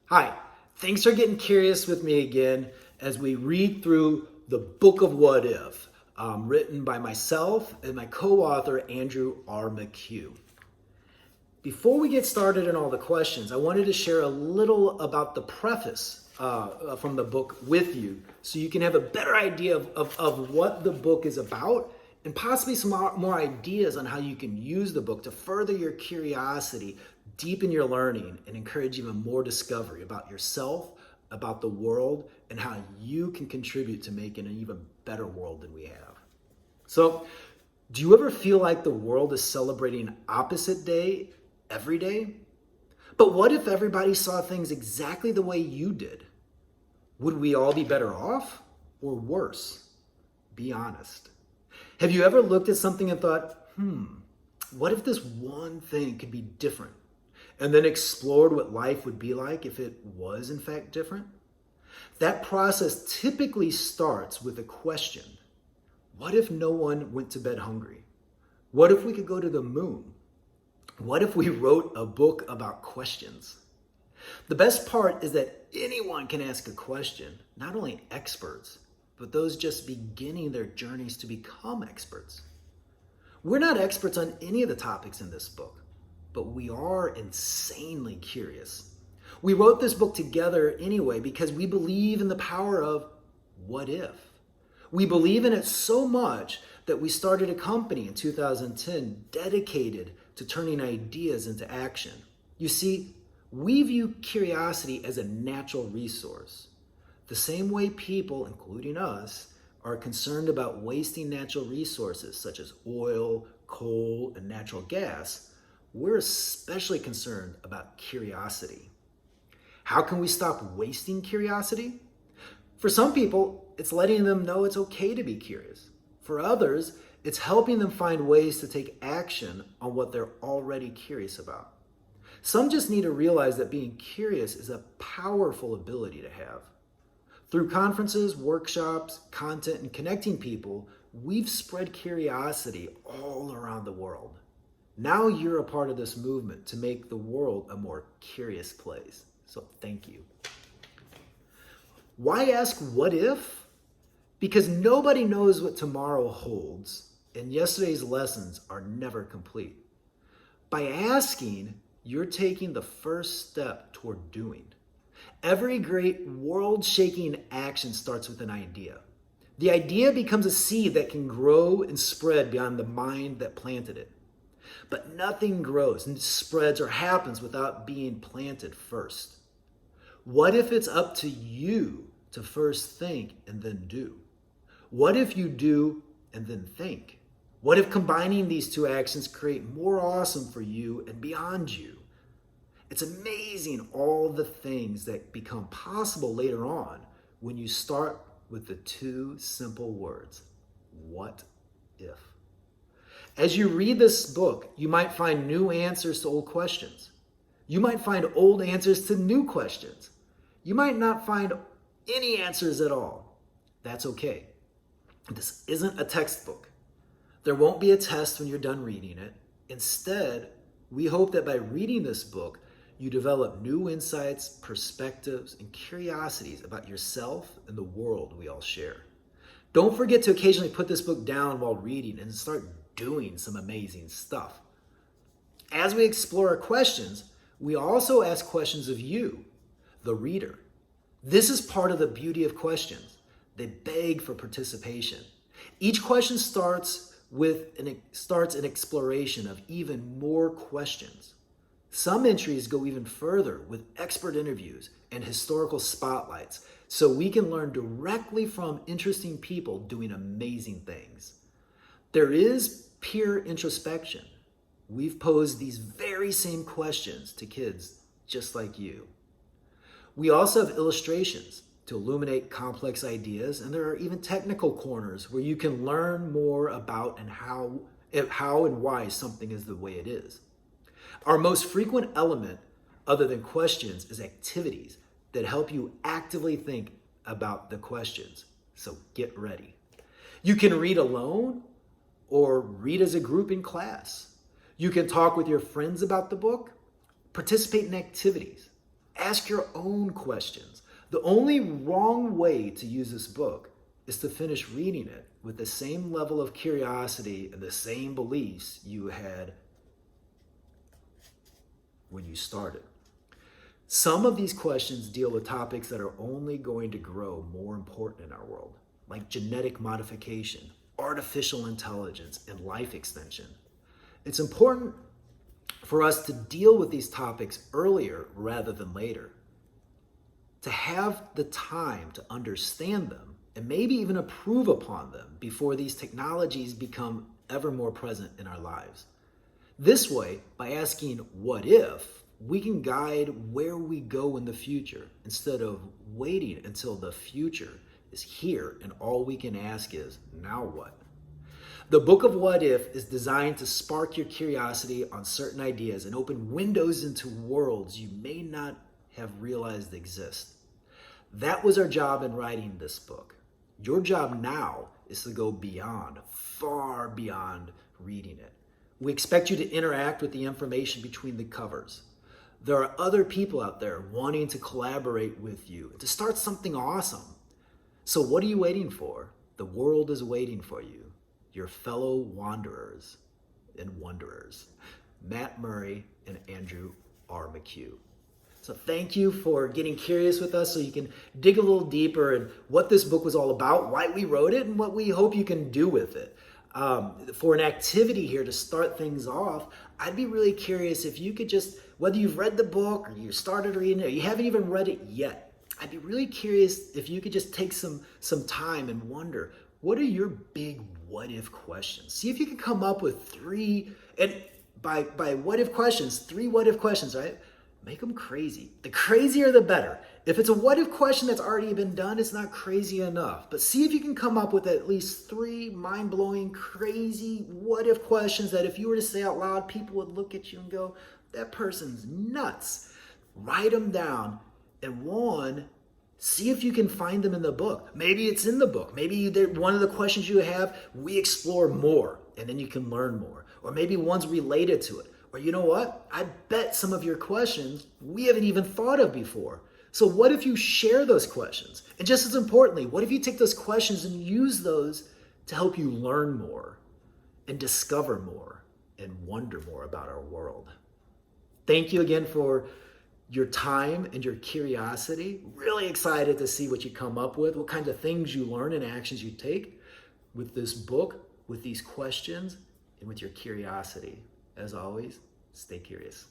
Hi, thanks for getting curious with me again as we read through the Book of What If, written by myself and my co-author Andrew R. McHugh. Before we get started on all the questions, I wanted to share a little about the preface from the book with you so you can have a better idea of what the book is about and possibly some more ideas on how you can use the book to further your curiosity, deepen your learning, and encourage even more discovery about yourself, about the world, and how you can contribute to making an even better world than we have. So, do you ever feel like the world is celebrating opposite day every day? But what if everybody saw things exactly the way you did? Would we all be better off or worse? Be honest. Have you ever looked at something and thought, what if this one thing could be different? And then explored what life would be like if it was in fact different? That process typically starts with a question. What if no one went to bed hungry? What if we could go to the moon? What if we wrote a book about questions? The best part is that anyone can ask a question, not only experts, but those just beginning their journeys to become experts. We're not experts on any of the topics in this book, but we are insanely curious. We wrote this book together anyway because we believe in the power of what if. We believe in it so much that we started a company in 2010 dedicated to turning ideas into action. You see, we view curiosity as a natural resource. The same way people, including us, are concerned about wasting natural resources such as oil, coal, and natural gas, we're especially concerned about curiosity. How can we stop wasting curiosity? For some people, it's letting them know it's okay to be curious. For others, it's helping them find ways to take action on what they're already curious about. Some just need to realize that being curious is a powerful ability to have. Through conferences, workshops, content, and connecting people, we've spread curiosity all around the world. Now you're a part of this movement to make the world a more curious place. So thank you. Why ask what if? Because nobody knows what tomorrow holds, and yesterday's lessons are never complete. By asking, you're taking the first step toward doing. Every great world-shaking action starts with an idea. The idea becomes a seed that can grow and spread beyond the mind that planted it. But nothing grows and spreads or happens without being planted first. What if it's up to you to first think and then do? What if you do and then think? What if combining these two actions create more awesome for you and beyond you? It's amazing all the things that become possible later on when you start with the two simple words, what if? As you read this book, you might find new answers to old questions. You might find old answers to new questions. You might not find any answers at all. That's okay. This isn't a textbook. There won't be a test when you're done reading it. Instead, we hope that by reading this book, you develop new insights, perspectives, and curiosities about yourself and the world we all share. Don't forget to occasionally put this book down while reading and start doing some amazing stuff. As we explore our questions, we also ask questions of you, the reader. This is part of the beauty of questions. They beg for participation. Each question starts an exploration of even more questions. Some entries go even further with expert interviews and historical spotlights so we can learn directly from interesting people doing amazing things. There is peer introspection. We've posed these very same questions to kids just like you. We also have illustrations to illuminate complex ideas, and there are even technical corners where you can learn more about and how and why something is the way it is. Our most frequent element, other than questions, is activities that help you actively think about the questions. So get ready. You can read alone or read as a group in class. You can talk with your friends about the book, participate in activities, Ask your own questions. The only wrong way to use this book is to finish reading it with the same level of curiosity and the same beliefs you had when you started. Some of these questions deal with topics that are only going to grow more important in our world, like genetic modification, artificial intelligence, and life extension. It's important for us to deal with these topics earlier rather than later, to have the time to understand them and maybe even improve upon them before these technologies become ever more present in our lives. This way, by asking what if, we can guide where we go in the future instead of waiting until the future is here and all we can ask is, now what? The Book of What If is designed to spark your curiosity on certain ideas and open windows into worlds you may not have realized exist. That was our job in writing this book. Your job now is to go beyond, far beyond reading it. We expect you to interact with the information between the covers. There are other people out there wanting to collaborate with you, to start something awesome. So what are you waiting for? The world is waiting for you, your fellow wanderers and wanderers, Matt Murray and Andrew R. McHugh. So thank you for getting curious with us so you can dig a little deeper in what this book was all about, why we wrote it, and what we hope you can do with it. For an activity here to start things off, I'd be really curious if you could just, whether you've read the book or you started reading it or you haven't even read it yet, I'd be really curious if you could just take some time and wonder, what are your big what if questions? See if you can come up with three, and by what if questions, 3 what if questions, right? Make them crazy. The crazier, the better. If it's a what if question that's already been done, it's not crazy enough. But see if you can come up with at least 3 mind-blowing, crazy what if questions that if you were to say out loud, people would look at you and go, that person's nuts. Write them down. And 1, see if you can find them in the book. Maybe it's in the book. Maybe one of the questions you have, we explore more, and then you can learn more. Or maybe one's related to it. Or you know what? I bet some of your questions we haven't even thought of before. So what if you share those questions? And just as importantly, what if you take those questions and use those to help you learn more and discover more and wonder more about our world? Thank you again for your time and your curiosity. Really excited to see what you come up with, what kinds of things you learn and actions you take with this book, with these questions, and with your curiosity. As always, stay curious.